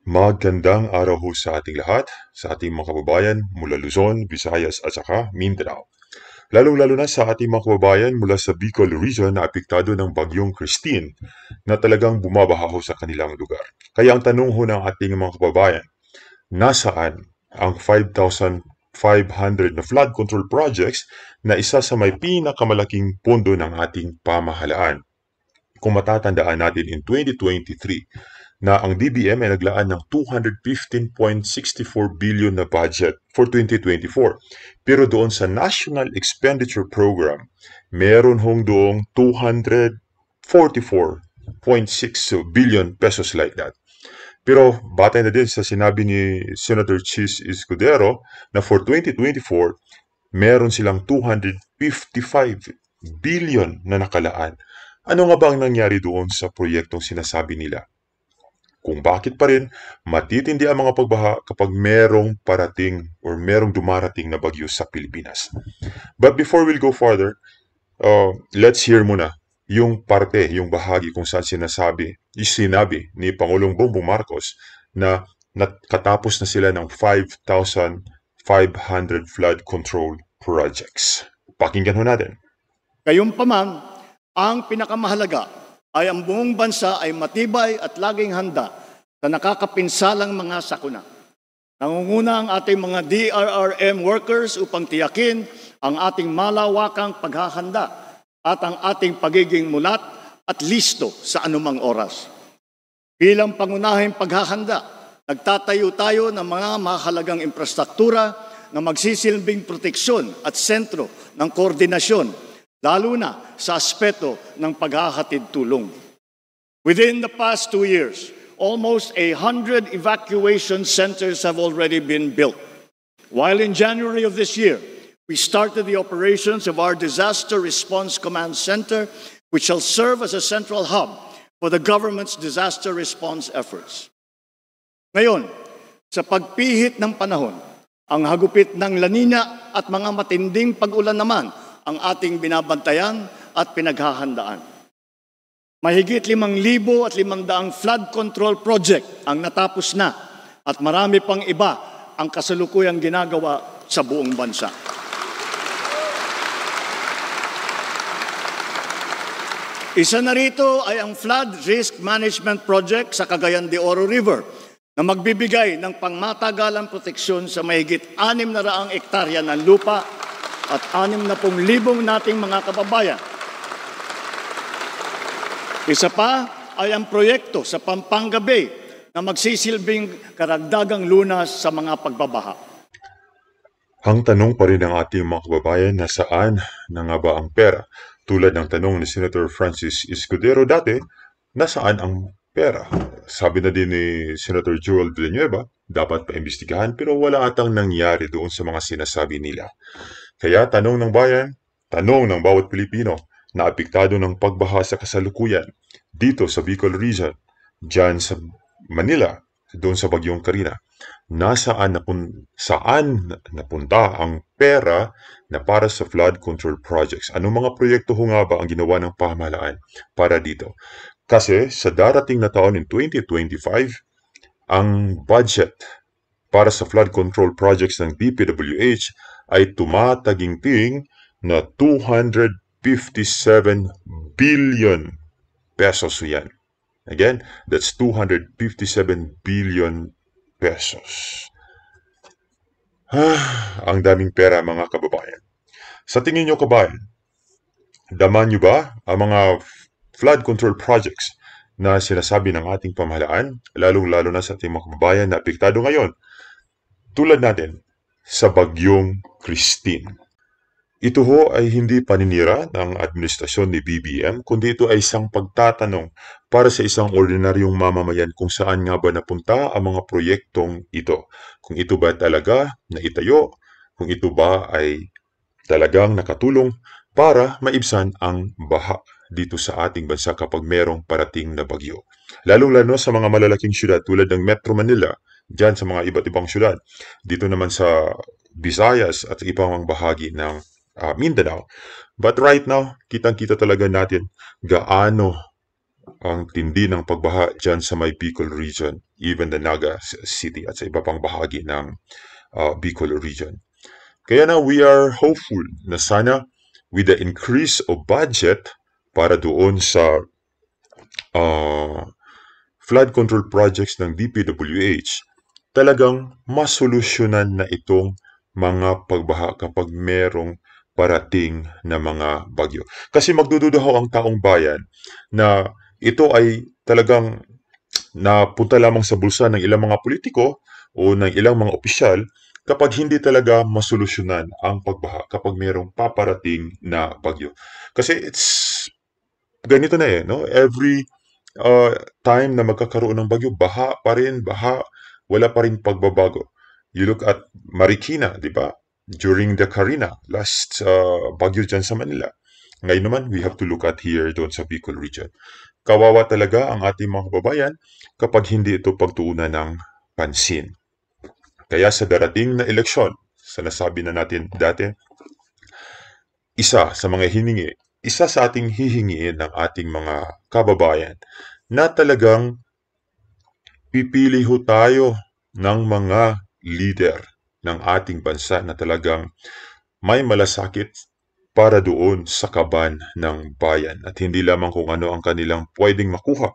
Magandang araw ho sa ating lahat, sa ating mga kababayan mula Luzon, Visayas at saka Mindanao. Lalong-lalo na sa ating mga kababayan mula sa Bicol Region na apektado ng bagyong Christine na talagang bumabaha ho sa kanilang lugar. Kaya ang tanong ho ng ating mga kababayan, nasaan ang 5,500 na flood control projects na isa sa may pinakamalaking pondo ng ating pamahalaan? Kung matatandaan natin in 2023 na ang DBM ay naglaan ng 215.64 billion na budget for 2024. Pero doon sa National Expenditure Program, meron hong doong 244.6 billion pesos like that. Pero batay na din sa sinabi ni Senator Chis Escudero na for 2024, meron silang 255 billion na nakalaan. Ano nga ba ang nangyari doon sa proyektong sinasabi nila? Kung bakit pa rin matitindi ang mga pagbaha kapag merong parating or merong dumarating na bagyo sa Pilipinas. But before we go further, let's hear muna yung bahagi kung saan sinabi ni Pangulong Bongbong Marcos na katapos na sila ng 5,500 flood control projects. Pakinggan ho natin. Gayunpaman, ang pinakamahalaga ay ang buong bansa ay matibay at laging handa sa nakakapinsalang mga sakuna. Nangunguna ang ating mga DRRM workers upang tiyakin ang ating malawakang paghahanda at ang ating pagiging mulat at listo sa anumang oras. Bilang pangunahing paghahanda, nagtatayo tayo ng mga mahalagang infrastruktura na magsisilbing proteksyon at sentro ng koordinasyon, lalo na sa aspeto ng paghahatid tulong. Within the past 2 years, almost 100 evacuation centers have already been built. While in January of this year, we started the operations of our Disaster Response Command Center, which shall serve as a central hub for the government's disaster response efforts. Ngayon, sa pagpihit ng panahon, ang hagupit ng La Nina at mga matinding pag-ulan naman ang ating binabantayan at pinaghahandaan. Mahigit 5,500 flood control project ang natapos na at marami pang iba ang kasalukuyang ginagawa sa buong bansa. Isa na rito ay ang Flood Risk Management Project sa Cagayan de Oro River na magbibigay ng pangmatagalang proteksyon sa mahigit 600 ektarya ng lupa at 60,000 nating mga kababayan. Isa pa ay ang proyekto sa Pampanga Bay na magsisilbing karagdagang lunas sa mga pagbabaha. Ang tanong pa rin ng ating mga kababayan na saan na nga ba ang pera? Tulad ng tanong ni Senator Francis Escudero dati, nasaan ang pera? Sabi na din ni Senator Joel Villanueva, dapat paimbestigahan pero wala atang nangyari doon sa mga sinasabi nila. Kaya tanong ng bayan, tanong ng bawat Pilipino na apektado ng pagbaha sa kasalukuyan dito sa Bicol Region, dyan sa Manila, doon sa Bagyong Carina, saan napunta ang pera na para sa flood control projects? Anong mga proyekto ho nga ba ang ginawa ng pamahalaan para dito? Kasi sa darating na taon in 2025, ang budget para sa flood control projects ng DPWH ay tumataginting na 257 billion pesos yan. Again, that's 257 billion pesos. Ang daming pera mga kababayan. Sa tingin nyo kabayan, daman nyo ba ang mga flood control projects na sinasabi ng ating pamahalaan, lalong-lalo na sa ating mga kababayan na apektado ngayon, tulad natin sa Bagyong Christine? Ito ho ay hindi paninira ng administrasyon ni BBM, kundi ito ay isang pagtatanong para sa isang ordinaryong mamamayan kung saan nga ba napunta ang mga proyektong ito. Kung ito ba talaga naitayo, kung ito ba ay talagang nakatulong para maibsan ang baha dito sa ating bansa kapag merong parating na bagyo. Lalong-lalo sa mga malalaking syudad tulad ng Metro Manila, dyan sa mga iba't ibang syudad. Dito naman sa Visayas at ibang bahagi ng Mindanao. But right now, kitang-kita talaga natin gaano ang tindi ng pagbaha dyan sa may Bicol region, even the Naga City at sa iba pang bahagi ng Bicol region. Kaya na we are hopeful na sana with the increase of budget para doon sa flood control projects ng DPWH, talagang masolusyonan na itong mga pagbaha kapag merong parating na mga bagyo. Kasi magdududa ang taong bayan na ito ay talagang napunta lamang sa bulsa ng ilang mga politiko o ng ilang mga opisyal kapag hindi talaga masolusyonan ang pagbaha kapag merong paparating na bagyo. Kasi it's ganito na no? Every time na magkakaroon ng bagyo, baha pa rin, baha, wala pa rin pagbabago. You look at Marikina, di ba? During the Carina, last bagyo dyan sa Manila. Ngayon naman, we have to look at here doon sa Bicol region. Kawawa talaga ang ating mga kababayan kapag hindi ito pagtuunan ng pansin. Kaya sa darating na eleksyon, sa nasabi na natin dati, isa sa ating hihingiin ng ating mga kababayan na talagang pipili ho tayo ng mga leader ng ating bansa na talagang may malasakit para doon sa kaban ng bayan at hindi lamang kung ano ang kanilang pwedeng makuha.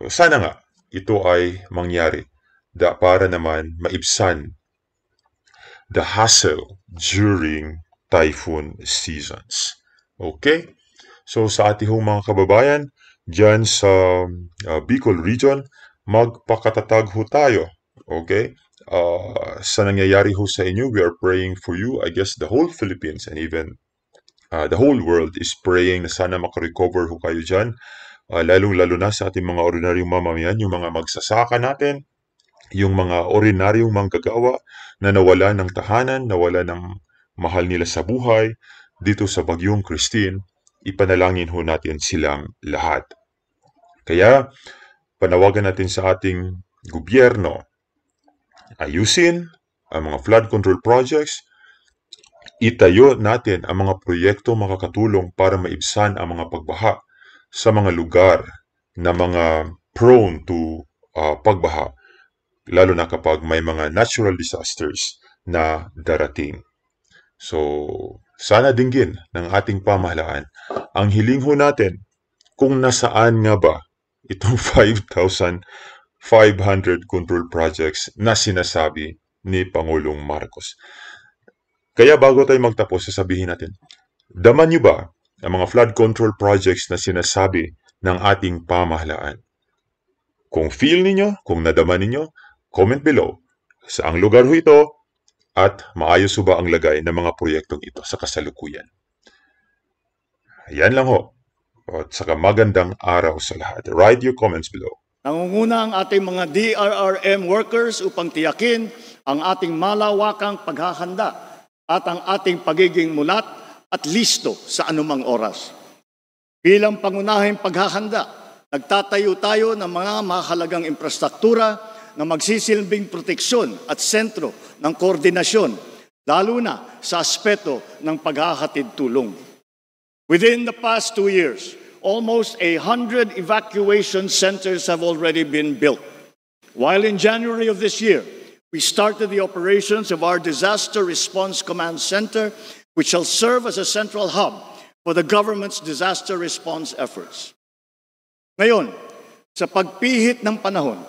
Sana nga ito ay mangyari para naman maibsan the hassle during typhoon seasons. Okay? So sa ating mga kababayan, dyan sa Bicol region, magpakatatag ho tayo. Okay? Sa nangyayari ho sa inyo, we are praying for you. I guess the whole Philippines and even the whole world is praying na sana makarecover ho kayo dyan. Lalong-lalo na sa ating mga ordinaryong mamamayan, yung mga magsasaka natin, yung mga ordinaryong manggagawa na nawala ng tahanan, nawala ng mahal nila sa buhay, dito sa Bagyong Christine, ipanalangin ho natin silang lahat. Kaya, panawagan natin sa ating gobyerno, ayusin ang mga flood control projects, itayo natin ang mga proyekto makakatulong para maibsan ang mga pagbaha sa mga lugar na mga prone to pagbaha, lalo na kapag may mga natural disasters na darating. So, sana dinggin ng ating pamahalaan ang hiling ho natin kung nasaan nga ba itong 5,500 control projects na sinasabi ni Pangulong Marcos. Kaya bago tayo magtapos, sasabihin natin, daman nyo ba ang mga flood control projects na sinasabi ng ating pamahalaan? Kung feel ninyo, kung nadaman ninyo, comment below. Saang lugar ho ito at maayos ho ba ang lagay ng mga proyektong ito sa kasalukuyan? Yan lang ho. At saka magandang araw sa lahat. Write your comments below. Nangunguna ang ating mga DRRM workers upang tiyakin ang ating malawakang paghahanda at ang ating pagiging mulat at listo sa anumang oras. Bilang pangunahing paghahanda, nagtatayo tayo ng mga mahalagang infrastruktura na magsisilbing proteksyon at sentro ng koordinasyon, lalo na sa aspeto ng paghahatid tulong. Within the past 2 years, almost 100 evacuation centers have already been built. While in January of this year, we started the operations of our Disaster Response Command Center, which shall serve as a central hub for the government's disaster response efforts. Ngayon, sa pagpihit ng panahon,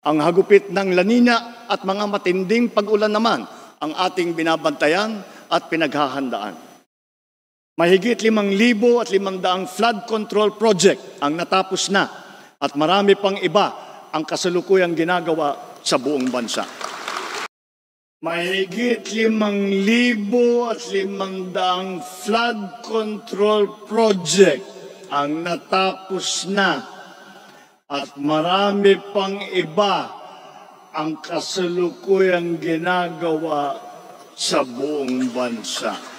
ang hagupit ng La Nina at mga matinding pag-ulan naman ang ating binabantayan at pinaghahandaan. Mahigit 5,500 flood control project ang natapos na at marami pang iba ang kasalukuyang ginagawa sa buong bansa. Mahigit 5,500 flood control project ang natapos na at marami pang iba ang kasalukuyang ginagawa sa buong bansa.